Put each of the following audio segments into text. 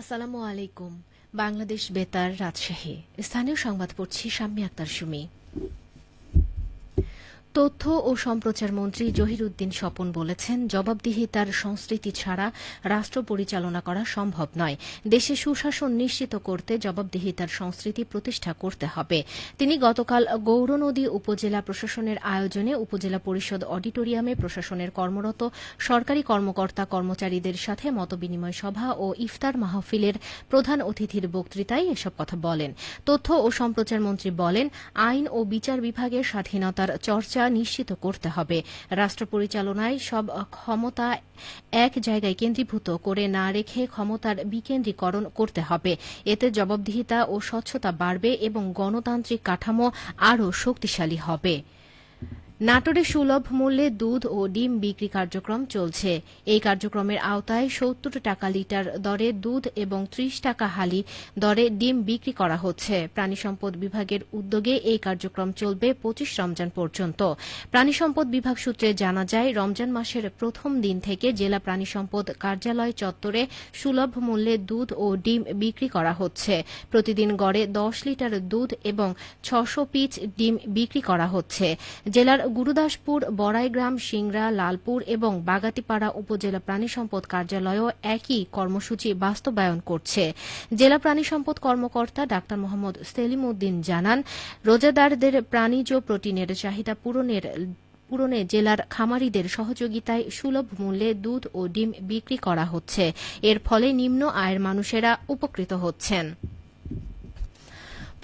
আসসালামু আলাইকুম। বাংলাদেশ বেতার, রাজশাহী। স্থানীয় সংবাদ পড়ছি শাম্মী আক্তার সুমি। তথ্য ও সম্প্রচার মন্ত্রী জহিরুদ্দিন স্বপন বলেছেন, জবাবদিহিতার সংস্কৃতি ছাড়া রাষ্ট্র পরিচালনা করা সম্ভব নয়। দেশে সুশাসন নিশ্চিত করতে জবাবদিহিতার সংস্কৃতি প্রতিষ্ঠা করতে হবে। তিনি গতকাল গৌরনদী উপজেলা প্রশাসনের আয়োজনে উপজেলা পরিষদ অডিটোরিয়ামে প্রশাসনের কর্মরত সরকারি কর্মকর্তা কর্মচারীদের সাথে মতবিনিময় সভা ও ইফতার মাহফিলের প্রধান অতিথির বক্তৃতায় এসব কথা বলেন। তথ্য ও সম্প্রচার মন্ত্রী বলেন, আইন ও বিচার বিভাগের স্বাধীনতার চর্চা নিশ্চিত করতে হবে। রাষ্ট্র পরিচালনায় সব ক্ষমতা এক জায়গায় কেন্দ্রীভূত করে না রেখে ক্ষমতার বিকেন্দ্রীকরণ করতে হবে। এতে জবাবদিহিতা ও স্বচ্ছতা বাড়বে এবং গণতান্ত্রিক কাঠামো আরও শক্তিশালী হবে। নাটোরে সুলভ মূল্যে দুধ ও ডিম বিক্রি কার্যক্রম চলছে। এই কার্যক্রমের আওতায় ৭০ টাকা লিটার দরে দুধ এবং ৩০ টাকা হালি দরে ডিম বিক্রি করা হচ্ছে। প্রাণিসম্পদ বিভাগের উদ্যোগে এই কার্যক্রম চলবে ২৫ রমজান পর্যন্ত। প্রাণিসম্পদ বিভাগ সূত্রে জানা যায়, রমজান মাসের প্রথম দিন থেকে জেলা প্রাণিসম্পদ কার্যালয় চত্বরে সুলভ মূল্যে দুধ ও ডিম বিক্রি করা হচ্ছে। প্রতিদিন গড়ে ১০ লিটার দুধ এবং ৬০০ পিস ডিম বিক্রি করা হচ্ছে। জেলার গুরুদাসপুর, বড়াইগ্রাম, সিংড়া, লালপুর এবং বাগাতিপাড়া উপজেলা প্রাণিসম্পদ কার্যালয়ও একই কর্মসূচি বাস্তবায়ন করছে। জেলা প্রাণিসম্পদ কর্মকর্তা ডা মোহাম্মদ সেলিম উদ্দিন জানান, রোজাদারদের প্রাণিজ প্রোটিনের চাহিদা পূরণে জেলার খামারিদের সহযোগিতায় সুলভ মূল্যে দুধ ও ডিম বিক্রি করা হচ্ছে। এর ফলে নিম্ন আয়ের মানুষেরা উপকৃত হচ্ছেন।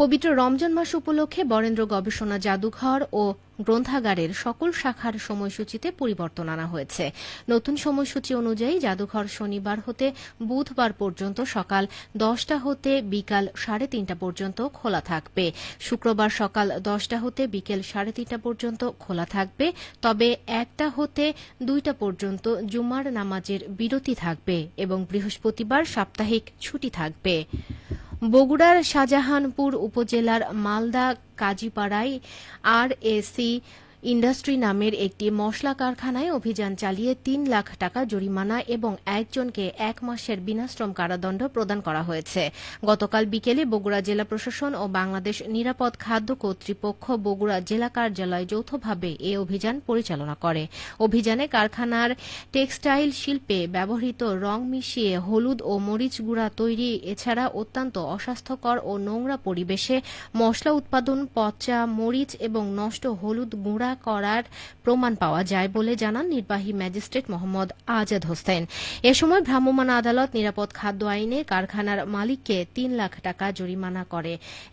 পবিত্র রমজান মাস উপলক্ষে বরেন্দ্র গবেষণা জাদুঘর ও গ্রন্থাগারের সকল শাখার সময়সূচিতে পরিবর্তন আনা হয়েছে। নতুন সময়সূচি অনুযায়ী জাদুঘর শনিবার হতে বুধবার পর্যন্ত সকাল ১০টা হতে বিকাল ৩:৩০ পর্যন্ত খোলা থাকবে। শুক্রবার সকাল ১০টা হতে বিকেল ৩:৩০ পর্যন্ত খোলা থাকবে, তবে ১টা হতে ২টা পর্যন্ত জুমার নামাজের বিরতি থাকবে এবং বৃহস্পতিবার সাপ্তাহিক ছুটি থাকবে। বগুড়ার শাহজাহানপুর উপজেলার মালদা কাজীপাড়ায় আরএসি ইন্ডাস্ট্রি নামের একটি মশলা কারখানায় অভিযান চালিয়ে ৩ লাখ টাকা জরিমানা এবং একজনকে ১ মাসের বিনাশ্রম কারাদণ্ড প্রদান করা হয়েছে। গতকাল বিকেলে বগুড়া জেলা প্রশাসন ও বাংলাদেশ নিরাপদ খাদ্য কর্তৃপক্ষ বগুড়া জেলা কার্যালয় যৌথভাবে এ অভিযান পরিচালনা করে। অভিযানে কারখানার টেক্সটাইল শিল্পে ব্যবহৃত রং মিশিয়ে হলুদ ও মরিচ গুঁড়া তৈরি, এছাড়া অত্যন্ত অস্বাস্থ্যকর ও নোংরা পরিবেশে মশলা উৎপাদন, পচা মরিচ এবং নষ্ট হলুদ গুঁড়া করার প্রমাণ পাওয়া যায় বলে জানান নির্বাহী ম্যাজিস্ট্রেট মোহাম্মদ আজাদ হোসেন। এ সময় ভ্রাম্যমাণ আদালত নিরাপদ খাদ্য আইনে কারখানার মালিককে ৩ লাখ টাকা জরিমানা করে।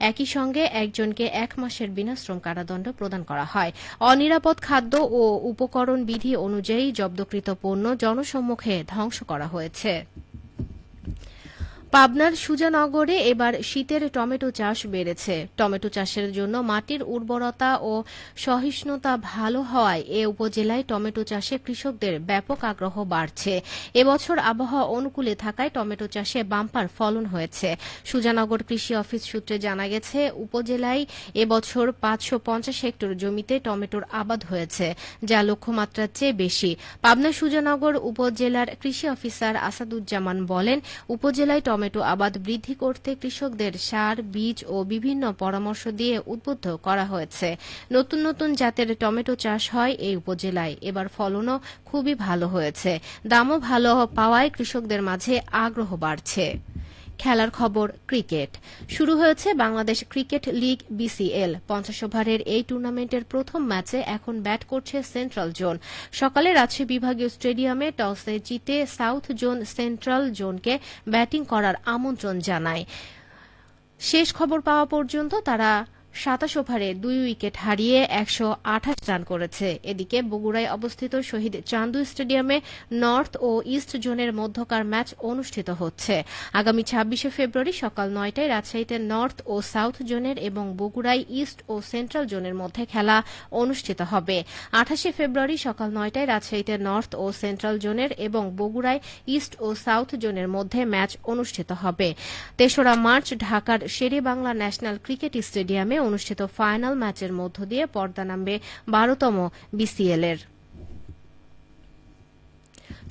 একই সঙ্গে একজনকে ১ মাসের বিনাশ্রম কারাদণ্ড প্রদান করা হয়। অনিরাপদ খাদ্য ও উপকরণ বিধি অনুযায়ী জব্দকৃত পণ্য জনসম্মুখে ধ্বংস করা হয়েছে। পাবনার সুজানগরে এবার শীতের টমেটো চাষ বেড়েছে। টমেটো চাষের জন্য মাটির উর্বরতা ও সহিষ্ণুতা ভালো হওয়ায় এ উপজেলায় টমেটো চাষে কৃষকদের ব্যাপক আগ্রহ বাড়ছে। এবছর আবহাওয়া অনুকূলে থাকায় টমেটো চাষে বাম্পার ফলন হয়েছে। সুজানগর কৃষি অফিস সূত্রে জানা গেছে, উপজেলায় এবছর ৫৫০ হেক্টর জমিতে টমেটোর আবাদ হয়েছে, যা লক্ষ্যমাত্রার চেয়ে বেশি। পাবনা সুজানগর উপজেলার কৃষি অফিসার আসাদুজ্জামান বলেন, উপজেলায় টমেটো আবাদ বৃদ্ধি করতে কৃষকদের সার, বীজ ও বিভিন্ন পরামর্শ দিয়ে উদ্বুদ্ধ করা হয়েছে। নতুন নতুন জাতের টমেটো চাষ হয় এই উপজেলায়। এবার ফলনও খুবই ভালো হয়েছে। দামও ভালো পাওয়ায় কৃষকদের মাঝে আগ্রহ বাড়ছে। খেলার খবর, ক্রিকেট শুরু হয়েছে বাংলাদেশ ক্রিকেট লিগ বিসিএল। ৫০ ওভারের এই টুর্নামেন্টের প্রথম ম্যাচে এখন ব্যাট করছে সেন্ট্রাল জোন। সকালে রাজশাহী বিভাগীয় স্টেডিয়ামে টসে জিতে সাউথ জোন সেন্ট্রাল জোনকে ব্যাটিং করার আমন্ত্রণ জানায়। শেষ খবর পাওয়া পর্যন্ত তারা ২৭ ওভারে ২ উইকেট হারিয়ে ১২৮ রান করেছে। এদিকে বগুড়ায় অবস্থিত শহীদ চান্দু স্টেডিয়ামে নর্থ ও ইস্ট জোনের মধ্যকার ম্যাচ অনুষ্ঠিত হচ্ছে। আগামী ২৬ ফেব্রুয়ারি সকাল ৯টায় রাজশাহীতে নর্থ ও সাউথ জোনের এবং বগুড়ায় ইস্ট ও সেন্ট্রাল জোনের মধ্যে খেলা অনুষ্ঠিত হবে। ২৮ ফেব্রুয়ারি সকাল ৯টায় রাজশাহীতে নর্থ ও সেন্ট্রাল জোনের এবং বগুড়ায় ইস্ট ও সাউথ জোনের মধ্যে ম্যাচ অনুষ্ঠিত হবে। ৩রা মার্চ ঢাকার শেরেবাংলা ন্যাশনাল ক্রিকেট স্টেডিয়ামে অনুষ্ঠিত ফাইনাল ম্যাচের মধ্য দিয়ে পর্দা নামবে ১২তম বিসিএল এর।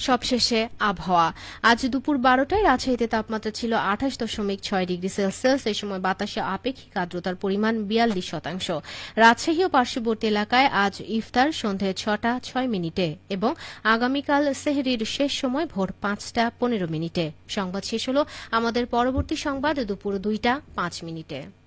সবশেষে আবহাওয়া। আজ দুপুর 12টায় রাজশাহীতে তাপমাত্রা ছিল 28.6 ডিগ্রি সেলসিয়াস। এই সময় বাতাসে আপেক্ষিক আর্দ্রতার পরিমাণ 42%। রাজশাহী ও পার্শ্ববর্তী এলাকায় আজ ইফতার সন্ধে 6টা 6 মিনিটে এবং আগামীকাল সেহরির শেষ সময় ভোর 5টা 15 মিনিটে। সংবাদ শেষ হলো। আমাদের পরবর্তী সংবাদ দুপুর 2টা 5 মিনিটে।